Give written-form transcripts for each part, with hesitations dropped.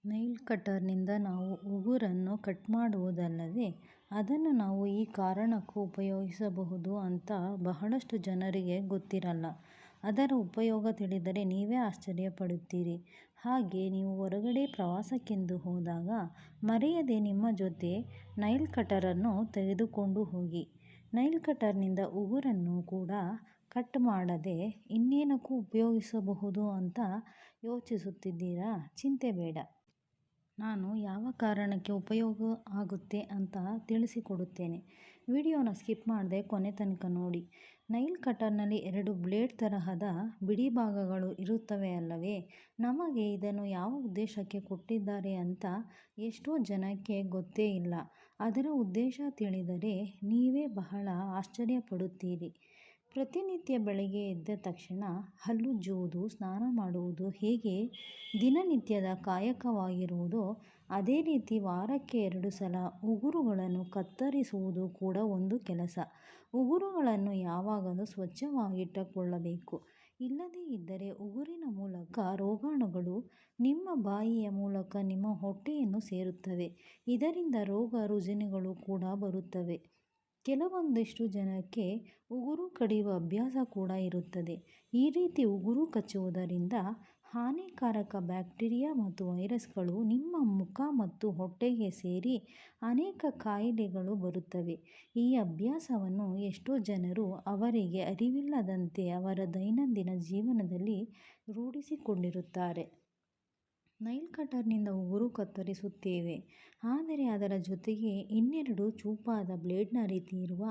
Nile ಕಟರ್ನಿಂದ ನಾವು ಉಗುರನ್ನು cut ಮಾಡುವುದಲ್ಲದೆ ಅದನ್ನು ನಾವು ಈ ಕಾರಣಕ್ಕೂ ಉಪಯೋಗಿಸಬಹುದು ಅಂತ ಬಹಳಷ್ಟು ಜನರಿಗೆ ಗೊತ್ತಿರಲ್ಲ. ಅದರ ಉಪಯೋಗ ತಿಳಿದರೆ ನೀವೇ ಆಶ್ಚರ್ಯಪಡುತ್ತೀರಿ. ಹಾಗೆ ನೀವು ಹೊರಗಡೆ ಪ್ರವಾಸಕ್ಕೆಂದು ಹೋದಾಗ ಮರೆಯದೆ ನಿಮ್ಮ ಜೊತೆ ನೈಲ್ ಕಟರನ್ನು ತೆಗೆದುಕೊಂಡು ಹೋಗಿ. ನೈಲ್ ಕಟರ್ನಿಂದ ಉಗುರನ್ನು ಕೂಡ ಕಟ್ ಮಾಡದೆ ಇನ್ನೇನಕ್ಕೂ ಉಪಯೋಗಿಸಬಹುದು ಅಂತ ಯೋಚಿಸುತ್ತಿದ್ದೀರಾ? ಚಿಂತೆ ಬೇಡ. ನಾನು ಯಾವ ಕಾರಣಕ್ಕೆ ಉಪಯೋಗ ಆಗುತ್ತೆ ಅಂತ ತಿಳಿಸಿಕೊಡುತ್ತೇನೆ. ವಿಡಿಯೋನ ಸ್ಕಿಪ್ ಮಾಡದೆ ಕೊನೆ ತನಕ ನೋಡಿ. ನೈಲ್ ಕಟರ್ನಲ್ಲಿ 2 ಬ್ಲೇಡ್ ತರಹದ ಬಿಡಿಭಾಗಗಳು ಇರುತ್ತವೆ ಅಲ್ಲವೇ? ನಮಗೆ ಇದನ್ನು ಯಾವ ಉದ್ದೇಶಕ್ಕೆ ಕೊಟ್ಟಿದ್ದಾರೆ ಅಂತ ಎಷ್ಟೋ ಜನಕ್ಕೆ ಗೊತ್ತೇ ಇಲ್ಲ. ಅದರ ಉದ್ದೇಶ ತಿಳಿದರೆ ನೀವೇ ಬಹಳ ಆಶ್ಚರ್ಯಪಡುತ್ತೀರಿ. ಪ್ರತಿನಿತ್ಯ ಬೆಳಗ್ಗೆ ಎದ್ದ ತಕ್ಷಣ ಹಲ್ಲುಜ್ಜುವುದು, ಸ್ನಾನ ಮಾಡುವುದು ಹೇಗೆ ದಿನನಿತ್ಯದ ಕಾಯಕವಾಗಿರುವುದೋ ಅದೇ ರೀತಿ ವಾರಕ್ಕೆ 2 ಸಲ ಉಗುರುಗಳನ್ನು ಕತ್ತರಿಸುವುದು ಕೂಡ ಒಂದು ಕೆಲಸ. ಉಗುರುಗಳನ್ನು ಯಾವಾಗಲೂ ಸ್ವಚ್ಛವಾಗಿಟ್ಟುಕೊಳ್ಳಬೇಕು. ಇಲ್ಲದೇ ಇದ್ದರೆ ಉಗುರಿನ ಮೂಲಕ ರೋಗಾಣುಗಳು ನಿಮ್ಮ ಬಾಯಿಯ ಮೂಲಕ ನಿಮ್ಮ ಹೊಟ್ಟೆಯನ್ನು ಸೇರುತ್ತವೆ. ಇದರಿಂದ ರೋಗ ರುಜಿನಗಳು ಕೂಡ ಬರುತ್ತವೆ. ಕೆಲವೊಂದಿಷ್ಟು ಜನಕ್ಕೆ ಉಗುರು ಕಡಿಯುವ ಅಭ್ಯಾಸ ಕೂಡ ಇರುತ್ತದೆ. ಈ ರೀತಿ ಉಗುರು ಕಚ್ಚುವುದರಿಂದ ಹಾನಿಕಾರಕ ಬ್ಯಾಕ್ಟೀರಿಯಾ ಮತ್ತು ವೈರಸ್ಗಳು ನಿಮ್ಮ ಮುಖ ಮತ್ತು ಹೊಟ್ಟೆಗೆ ಸೇರಿ ಅನೇಕ ಕಾಯಿಲೆಗಳು ಬರುತ್ತವೆ. ಈ ಅಭ್ಯಾಸವನ್ನು ಎಷ್ಟೋ ಜನರು ಅವರಿಗೆ ಅರಿವಿಲ್ಲದಂತೆ ಅವರ ದೈನಂದಿನ ಜೀವನದಲ್ಲಿ ರೂಢಿಸಿಕೊಂಡಿರುತ್ತಾರೆ. ನೈಲ್ ಕಟರ್ನಿಂದ ಉಗುರು ಕತ್ತರಿಸುತ್ತೇವೆ. ಆದರೆ ಅದರ ಜೊತೆಗೆ ಇನ್ನೆರಡು ಚೂಪಾದ ಬ್ಲೇಡ್ನ ರೀತಿ ಇರುವ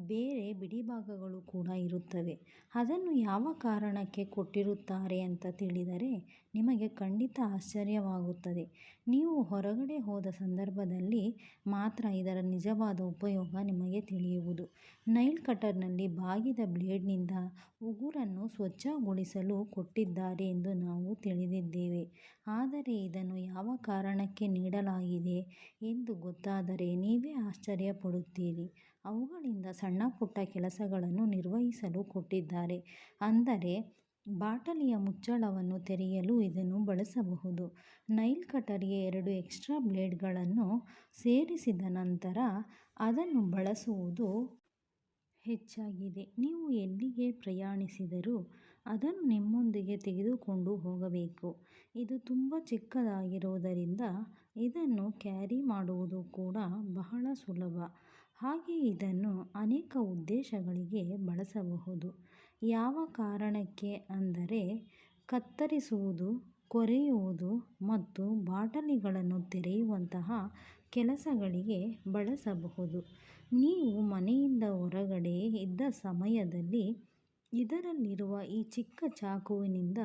ಬೇರೆ ಬಿಡಿಭಾಗಗಳು ಕೂಡ ಇರುತ್ತವೆ. ಅದನ್ನು ಯಾವ ಕಾರಣಕ್ಕೆ ಕೊಟ್ಟಿರುತ್ತಾರೆ ಅಂತ ತಿಳಿದರೆ ನಿಮಗೆ ಖಂಡಿತ ಆಶ್ಚರ್ಯವಾಗುತ್ತದೆ. ನೀವು ಹೊರಗಡೆ ಹೋದ ಸಂದರ್ಭದಲ್ಲಿ ಮಾತ್ರ ಇದರ ನಿಜವಾದ ಉಪಯೋಗ ನಿಮಗೆ ತಿಳಿಯುವುದು. ನೈಲ್ ಕಟರ್ನಲ್ಲಿ ಬಾಗಿದ ಬ್ಲೇಡ್ನಿಂದ ಉಗುರನ್ನು ಸ್ವಚ್ಛಗೊಳಿಸಲು ಕೊಟ್ಟಿದ್ದಾರೆ ಎಂದು ನಾವು ತಿಳಿದಿದ್ದೇವೆ. ಆದರೆ ಇದನ್ನು ಯಾವ ಕಾರಣಕ್ಕೆ ನೀಡಲಾಗಿದೆ ಎಂದು ಗೊತ್ತಾದರೆ ನೀವೇ ಆಶ್ಚರ್ಯಪಡುತ್ತೀರಿ. ಅವುಗಳಿಂದ ಸಣ್ಣಪುಟ್ಟ ಕೆಲಸಗಳನ್ನು ನಿರ್ವಹಿಸಲು ಕೊಟ್ಟಿದ್ದಾರೆ. ಅಂದರೆ ಬಾಟಲಿಯ ಮುಚ್ಚಳವನ್ನು ತೆರೆಯಲು ಇದನ್ನು ಬಳಸಬಹುದು. ನೈಲ್ ಕಟರ್ಗೆ 2 ಎಕ್ಸ್ಟ್ರಾ ಬ್ಲೇಡ್ಗಳನ್ನು ಸೇರಿಸಿದ ನಂತರ ಅದನ್ನು ಬಳಸುವುದು ಹೆಚ್ಚಾಗಿದೆ. ನೀವು ಎಲ್ಲಿಗೆ ಪ್ರಯಾಣಿಸಿದರೂ ಅದನ್ನು ನಿಮ್ಮೊಂದಿಗೆ ತೆಗೆದುಕೊಂಡು ಹೋಗಬೇಕು. ಇದು ತುಂಬ ಚಿಕ್ಕದಾಗಿರುವುದರಿಂದ ಇದನ್ನು ಕ್ಯಾರಿ ಮಾಡುವುದು ಕೂಡ ಬಹಳ ಸುಲಭ. ಹಾಗೆ ಇದನ್ನು ಅನೇಕ ಉದ್ದೇಶಗಳಿಗೆ ಬಳಸಬಹುದು. ಯಾವ ಕಾರಣಕ್ಕೆ ಅಂದರೆ ಕತ್ತರಿಸುವುದು, ಕೊರೆಯುವುದು ಮತ್ತು ಬಾಟಲಿಗಳನ್ನು ತೆರೆಯುವಂತಹ ಕೆಲಸಗಳಿಗೆ ಬಳಸಬಹುದು. ನೀವು ಮನೆಯಿಂದ ಹೊರಗಡೆ ಇದ್ದ ಸಮಯದಲ್ಲಿ ಇದರಲ್ಲಿರುವ ಈ ಚಿಕ್ಕ ಚಾಕುವಿನಿಂದ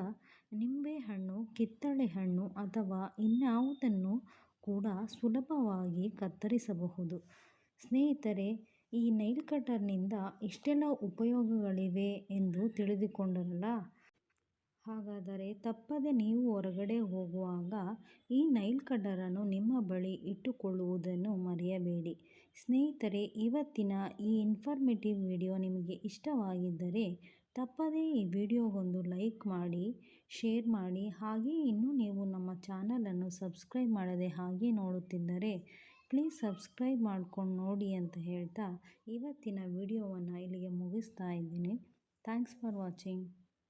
ನಿಂಬೆಹಣ್ಣು, ಕಿತ್ತಳೆ ಹಣ್ಣು ಅಥವಾ ಇನ್ಯಾವುದನ್ನು ಕೂಡ ಸುಲಭವಾಗಿ ಕತ್ತರಿಸಬಹುದು. ಸ್ನೇಹಿತರೆ, ಈ ನೈಲ್ ಕಟರ್ನಿಂದ ಇಷ್ಟೆಲ್ಲ ಉಪಯೋಗಗಳಿವೆ ಎಂದು ತಿಳಿದುಕೊಂಡರಲ್ಲ? ಹಾಗಾದರೆ ತಪ್ಪದೆ ನೀವು ಹೊರಗಡೆ ಹೋಗುವಾಗ ಈ ನೈಲ್ ಕಟರನ್ನು ನಿಮ್ಮ ಬಳಿ ಇಟ್ಟುಕೊಳ್ಳುವುದನ್ನು ಮರೆಯಬೇಡಿ. ಸ್ನೇಹಿತರೆ, ಇವತ್ತಿನ ಈ ಇನ್ಫಾರ್ಮೇಟಿವ್ ವಿಡಿಯೋ ನಿಮಗೆ ಇಷ್ಟವಾಗಿದ್ದರೆ ತಪ್ಪದೇ ಈ ವಿಡಿಯೋಗೊಂದು ಲೈಕ್ ಮಾಡಿ, ಶೇರ್ ಮಾಡಿ. ಹಾಗೆ ಇನ್ನೂ ನೀವು ನಮ್ಮ ಚಾನಲನ್ನು ಸಬ್ಸ್ಕ್ರೈಬ್ ಮಾಡದೆ ಹಾಗೆ ನೋಡುತ್ತಿದ್ದರೆ ಪ್ಲೀಸ್ ಸಬ್ಸ್ಕ್ರೈಬ್ ಮಾಡ್ಕೊಂಡು ನೋಡಿ ಅಂತ ಹೇಳ್ತಾ ಇವತ್ತಿನ ವಿಡಿಯೋವನ್ನು ಇಲ್ಲಿಗೆ ಮುಗಿಸ್ತಾ ಇದ್ದೀನಿ. Thanks for watching.